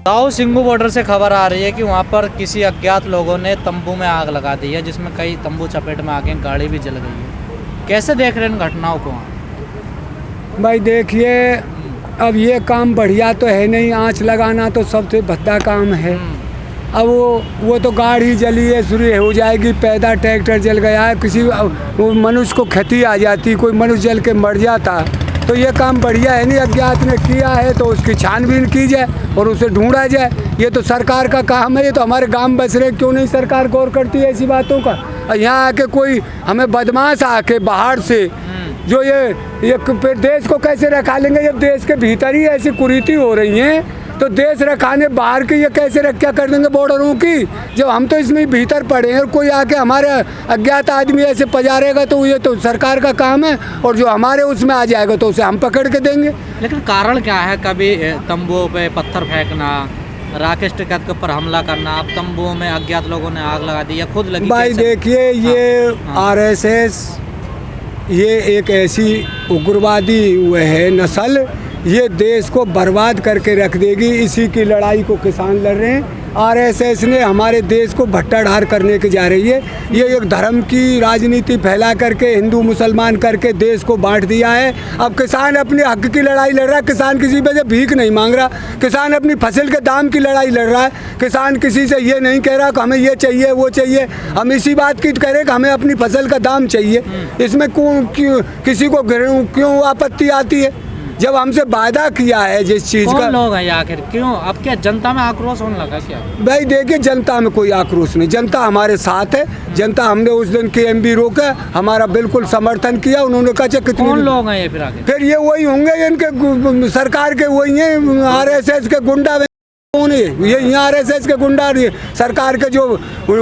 ताऊ सिंगू बॉर्डर से खबर आ रही है कि वहां पर किसी अज्ञात लोगों ने तंबू में आग लगा दी है, जिसमें कई तंबू चपेट में आ गए, गाड़ी भी जल गई है। कैसे देख रहे हैं इन घटनाओं को? भाई देखिए, अब ये काम बढ़िया तो है नहीं, आँच लगाना तो सबसे भद्दा काम है। अब वो तो गाड़ी जली है, शुरू हो जाएगी, पैदा ट्रैक्टर जल गया है, किसी मनुष्य को क्षति आ जाती, कोई मनुष्य जल के मर जाता, तो ये काम बढ़िया है नहीं। अज्ञात ने किया है तो उसकी छानबीन की जाए और उसे ढूंढा जाए। ये तो सरकार का काम है, ये तो हमारे गांव बस रहे, क्यों नहीं सरकार गौर करती है ऐसी बातों का? यहाँ आके कोई हमें बदमाश आके बाहर से जो ये देश को कैसे रखा लेंगे, जब देश के भीतर ही ऐसी कुरीति हो रही है तो देश रखाने बाहर की ये कैसे रक्षा कर देंगे बॉर्डरों की, जब हम तो इसमें भीतर पड़े हैं। और कोई आके हमारे अज्ञात आदमी ऐसे पजारेगा तो ये तो सरकार का काम है, और जो हमारे उसमें आ जाएगा तो उसे हम पकड़ के देंगे। लेकिन कारण क्या है? कभी तंबुओं पे पत्थर फेंकना, राकेश टिकैत के ऊपर हमला करना, अब तंबुओं में अज्ञात लोगों ने आग लगा दी या खुद लगी। भाई देखिए, ये RSS ये एक ऐसी उग्रवादी वो है नस्ल, ये देश को बर्बाद करके रख देगी। इसी की लड़ाई को किसान लड़ रहे हैं। RSS ने हमारे देश को भट्टाढार करने के जा रही है। ये एक धर्म की राजनीति फैला करके हिंदू मुसलमान करके देश को बांट दिया है। अब किसान अपने हक की लड़ाई लड़ रहा है, किसान किसी पे से भीख नहीं मांग रहा, किसान अपनी फसल के दाम की लड़ाई लड़ रहा है। किसान किसी से ये नहीं कह रहा कि हमें ये चाहिए वो चाहिए, हम इसी बात की कह रहे कि हमें अपनी फसल का दाम चाहिए। इसमें क्यों किसी को क्यों आपत्ति आती है जब हमसे वादा किया है जिस चीज़ का? लोग हैं आखिर क्यों? अब क्या जनता में आक्रोश होने लगा क्या? भाई देखिए, जनता में कोई आक्रोश नहीं, जनता हमारे साथ है। जनता, हमने उस दिन KMB रोका, हमारा बिल्कुल समर्थन किया। उन्होंने कहा कितने कौन लोग हैं ये फिर आगे? फिर ये वही होंगे, इनके सरकार के वही हैं, RSS के गुंडा। कौन है ये? यहाँ RSS के गुंडा, सरकार के जो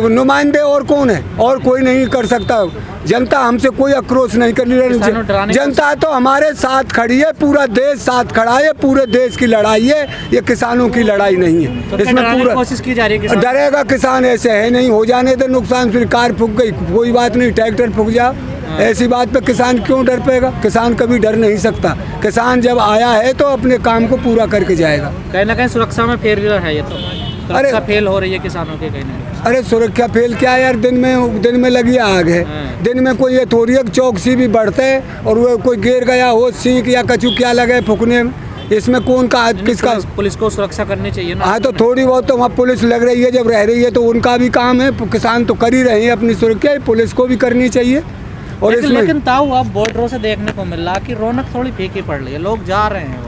नुमाइंदे, और कौन है? और कोई नहीं कर सकता। जनता हमसे कोई आक्रोश नहीं कर रही। जनता तो हमारे साथ खड़ी है, पूरा देश साथ खड़ा है, पूरे देश की लड़ाई है, ये किसानों की लड़ाई नहीं है। तो इसमें पूरा कोशिश की जा रही है। डरेगा किसान? ऐसे है नहीं, हो जाने दे नुकसान, फिर कार फूक गई कोई बात नहीं, ट्रैक्टर फूक जा, ऐसी बात पे किसान क्यों डर पाएगा? किसान कभी डर नहीं सकता। किसान जब आया है तो अपने काम को पूरा करके जाएगा। कहीं ना कहीं सुरक्षा में फेल है ये तो, सुरक्षा फेल हो रही है किसानों के कहीं ना। अरे सुरक्षा फेल क्या यार, दिन में लगी आग है। दिन में कोई ये थोड़ी चौकसी भी बढ़ता है, और वो कोई गिर गया हो, सीख या कचू क्या लगे फूकने, इसमें कौन का किसका? पुलिस को सुरक्षा करनी चाहिए ना। हाँ, तो थोड़ी बहुत तो वहाँ पुलिस लग रही है, जब रह रही है तो उनका भी काम है। किसान तो कर ही रहे हैं अपनी सुरक्षा, पुलिस को भी करनी चाहिए। और लेकिन ताऊ, अब बॉर्डरों से देखने को मिल रहा कि रौनक थोड़ी फीकी पड़ रही है, लोग जा रहे हैं।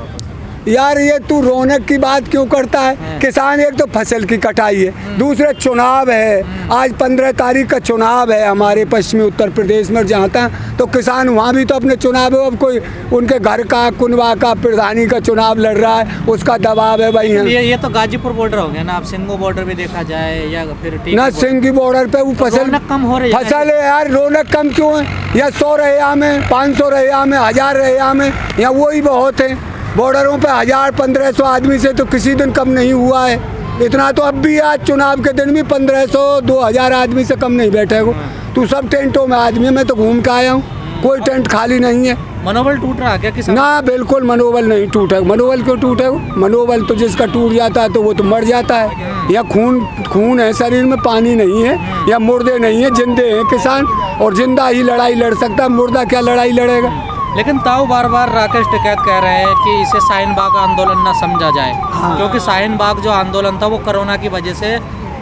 यार ये तू रौनक की बात क्यों करता है? किसान एक तो फसल की कटाई है, दूसरे चुनाव है। आज 15 तारीख का चुनाव है हमारे पश्चिमी उत्तर प्रदेश में, जहाँ तक तो किसान वहाँ भी तो अपने चुनाव है। अब कोई उनके घर का, कुनवा का, प्रधानी का चुनाव लड़ रहा है, उसका दबाव है भाई। ये तो गाजीपुर बॉर्डर हो गया ना, अब सिंगू बॉर्डर भी देखा जाए या फिर ना सिंगी बॉर्डर पे वो फसल कम हो रही है। फसल है यार, रौनक कम क्यों है? या 100 रैया में, 500 रैया में, 1000 रैया में, या वही बहुत है। बॉर्डरों पे 1000-1500 आदमी से तो किसी दिन कम नहीं हुआ है। इतना तो अब भी, आज चुनाव के दिन भी 1500-2000 आदमी से कम नहीं बैठे हो। तू सब टेंटों में आदमी, मैं तो घूम के आया हूँ, कोई टेंट खाली नहीं है। मनोबल टूट रहा है क्या किसान? ना, बिल्कुल मनोबल नहीं टूटा। मनोबल क्यों टूटे? मनोबल तो जिसका टूट जाता है तो वो तो मर जाता है। या खून है शरीर में, पानी नहीं है, या मुर्दे नहीं है, जिंदे हैं किसान, और जिंदा ही लड़ाई लड़ सकता है, मुर्दा क्या लड़ाई लड़ेगा? लेकिन ताऊ, बार बार राकेश टिकैत कह रहे हैं कि इसे शाहीन बाग आंदोलन ना समझा जाए। क्योंकि शाहीन बाग जो आंदोलन था वो कोरोना की वजह से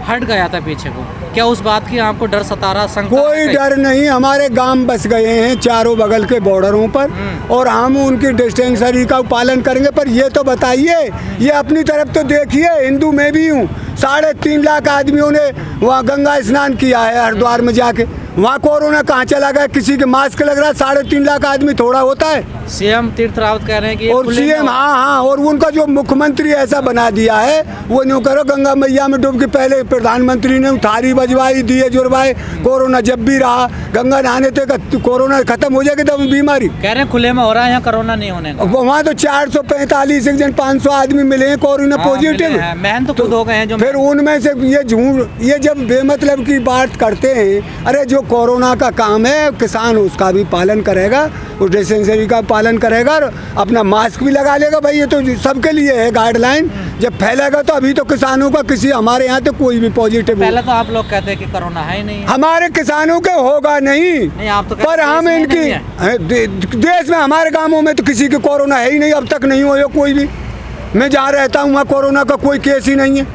हट गया था पीछे को। क्या उस बात की आपको डर सता रहा? कोई डर नहीं, हमारे गांव बस गए हैं चारों बगल के बॉर्डरों पर, और हम उनकी डिस्टेंसरी का पालन करेंगे। पर ये तो बताइए, ये अपनी तरफ तो देखिए, हिंदू मैं भी हूँ, 3.5 लाख आदमियों ने वहाँ गंगा स्नान किया है हरिद्वार में जाके। वहाँ कोरोना कहाँ चला गया? किसी के मास्क लग रहा है, 3.5 लाख आदमी थोड़ा होता है? CM तीर्थ रावत कह रहे हैं कि और CM हाँ, और उनका जो मुख्यमंत्री ऐसा बना दिया है, वो न्यू करो गंगा मैया में डूब के पहले प्रधानमंत्री ने थारी बजवाई, दिए जुड़वाए। कोरोना जब भी रहा, गंगा नहाने तक कोरोना खत्म हो जाएगी तब बीमारी। कह रहे हैं खुले में हो रहा है, यहाँ कोरोना नहीं होने का। वहाँ तो 445 एक जन 500 आदमी मिले हैं कोरोना पॉजिटिव। मैन तो खुद हो गए हैं जो। फिर उनमें से ये झूठ, ये जब बेमतलब की बात करते हैं, अरे जो कोरोना का काम है, किसान उसका भी पालन करेगा, उस डिस्टेंसरी का पालन करेगा और अपना मास्क भी लगा लेगा। भाई ये तो सबके लिए है गाइडलाइन। जब फैलेगा तो अभी तो किसानों का किसी हमारे यहाँ तो कोई भी पॉजिटिव पहले तो आप लोग कहते हैं कि कोरोना है ही नहीं। हमारे किसानों के होगा नहीं, आप तो पर हम इनकी देश में हमारे गाँवों में तो किसी के कोरोना है ही नहीं, अब तक नहीं हो कोई भी। मैं जहाँ रहता हूँ वहाँ कोरोना का कोई केस ही नहीं है।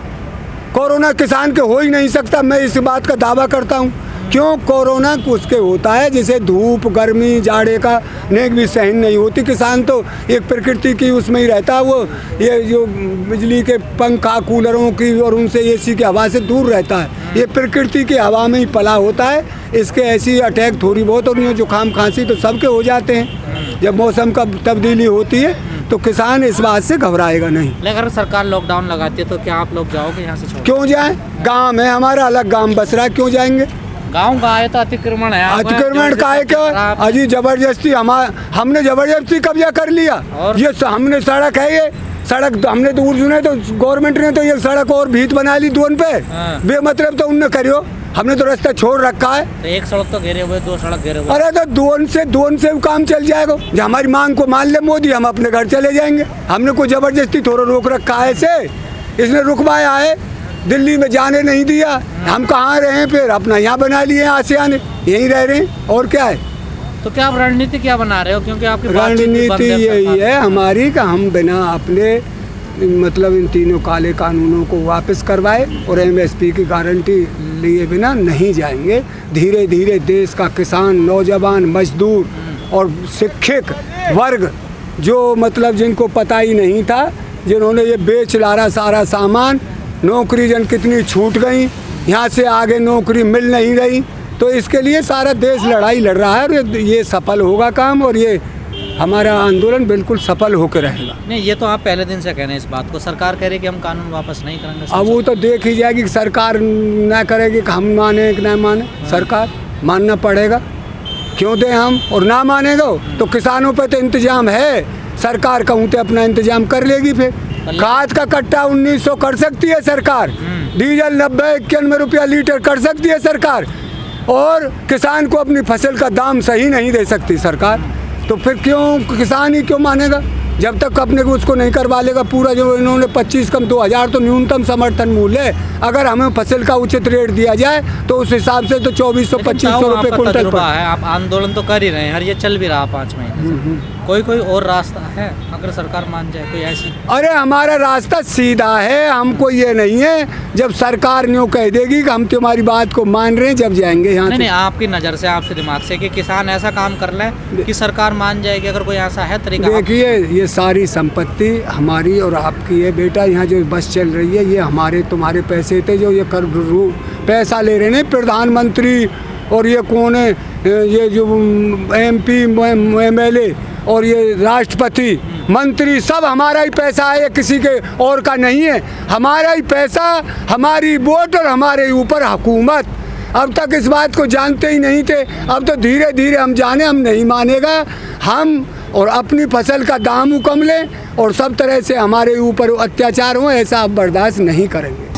कोरोना किसान के हो ही नहीं सकता, मैं इस बात का दावा करता हूँ। क्यों? कोरोना उसके होता है जिसे धूप गर्मी जाड़े का नेक भी सहन नहीं होती। किसान तो एक प्रकृति की उसमें ही रहता है, वो ये जो बिजली के पंखा कूलरों की और उनसे एसी की हवा से दूर रहता है। ये प्रकृति की हवा में ही पला होता है। इसके ऐसी अटैक थोड़ी बहुत हो रही है, जुकाम खांसी तो सबके हो जाते हैं। जब मौसम का तब्दीली होती है तो किसान इस बात से घबराएगा नहीं। लेकिन अगर सरकार लॉकडाउन लगाती है तो क्या आप लोग जाओगे यहाँ से? क्यों जाएं? गांव है हमारा, अलग गांव बस रहा है, क्यों जाएंगे? गांव का है तो अतिक्रमण है। अतिक्रमण का है क्या? अजी जबरदस्ती हमने जबरदस्ती कब्जा कर लिया। ये हमने सड़क है, ये सड़क हमने दूर सुने तो गवर्नमेंट ने तो ये सड़क और भीत बना ली दोन पे। बेमतलब तो उनने करियो, हमने तो रास्ता छोड़ रखा है। तो एक सड़क तो घेरे हुए, दो सड़क घेरे हुए। अरे तो दोन से काम चल जाएगा। जब हमारी मांग को मान ले मोदी, हम अपने घर चले जाएंगे। हमने कोई जबरदस्ती थोड़ा रोक रखा है इसे, इसने रुकवाया है, दिल्ली में जाने नहीं दिया। हम कहाँ रहे, फिर अपना यहाँ बना लिए आसियान, यहीं रह रहे हैं, और क्या है? तो क्या आप रणनीति क्या बना रहे हो? क्योंकि आपकी रणनीति यही है हमारी कि हम बिना अपने मतलब इन तीनों काले कानूनों को वापस करवाए और एमएसपी की गारंटी लिए बिना नहीं जाएंगे। धीरे धीरे देश का किसान, नौजवान, मजदूर और शिक्षित वर्ग, जो मतलब जिनको पता ही नहीं था, जिन्होंने ये बेच लारा सारा सामान, नौकरी जन कितनी छूट गई, यहाँ से आगे नौकरी मिल नहीं रही, तो इसके लिए सारा देश लड़ाई लड़ रहा है और ये सफल होगा काम, और ये हमारा आंदोलन बिल्कुल सफल होकर रहेगा। नहीं, ये तो आप पहले दिन से कह रहे हैं इस बात को। सरकार कह रही है कि हम कानून वापस नहीं करेंगे। अब वो तो देख ही जाएगी कि सरकार ना करेगी कि हम माने कि ना माने। सरकार मानना पड़ेगा, क्यों दें हम, और ना मानेगा तो किसानों पर तो इंतजाम है। सरकार कहूँ तो अपना इंतजाम कर लेगी। फिर खाद का कट्टा 1900 कर सकती है सरकार, डीजल 90-91 रुपया लीटर कर सकती है सरकार, और किसान को अपनी फसल का दाम सही नहीं दे सकती सरकार। तो फिर क्यों किसान ही क्यों मानेगा? जब तक अपने को उसको नहीं करवा लेगा पूरा, जो इन्होंने 25 कम 2000 तो न्यूनतम समर्थन मूल्य है। अगर हमें फसल का उचित रेट दिया जाए तो उस हिसाब से तो 2400-2500 रुपये कुंटल पर है। आप आंदोलन तो कर ही रहे हैं, हर ये चल भी रहा 5 महीने। कोई और रास्ता है अगर सरकार मान जाए, कोई ऐसी? अरे हमारा रास्ता सीधा है, हमको ये नहीं है जब सरकार न्यू कह देगी कि हम तुम्हारी बात को मान रहे हैं, जब जाएंगे यहाँ। नहीं, आपकी नज़र से, आपसे दिमाग से कि किसान ऐसा काम कर लें कि सरकार मान जाएगी, अगर कोई ऐसा है तरीका? देखिए, ये सारी संपत्ति हमारी और आपकी है बेटा। यहाँ जो बस चल रही है ये हमारे तुम्हारे पैसे थे, जो ये कर पैसा ले रहे हैं प्रधानमंत्री और ये कौन है, ये जो MP MLA और ये राष्ट्रपति मंत्री, सब हमारा ही पैसा है, किसी के और का नहीं है। हमारा ही पैसा, हमारी वोट और हमारे ऊपर हुकूमत। अब तक इस बात को जानते ही नहीं थे, अब तो धीरे धीरे हम जाने, हम नहीं मानेगा हम, और अपनी फसल का दाम कम लें और सब तरह से हमारे ऊपर अत्याचार हो, ऐसा आप बर्दाश्त नहीं करेंगे।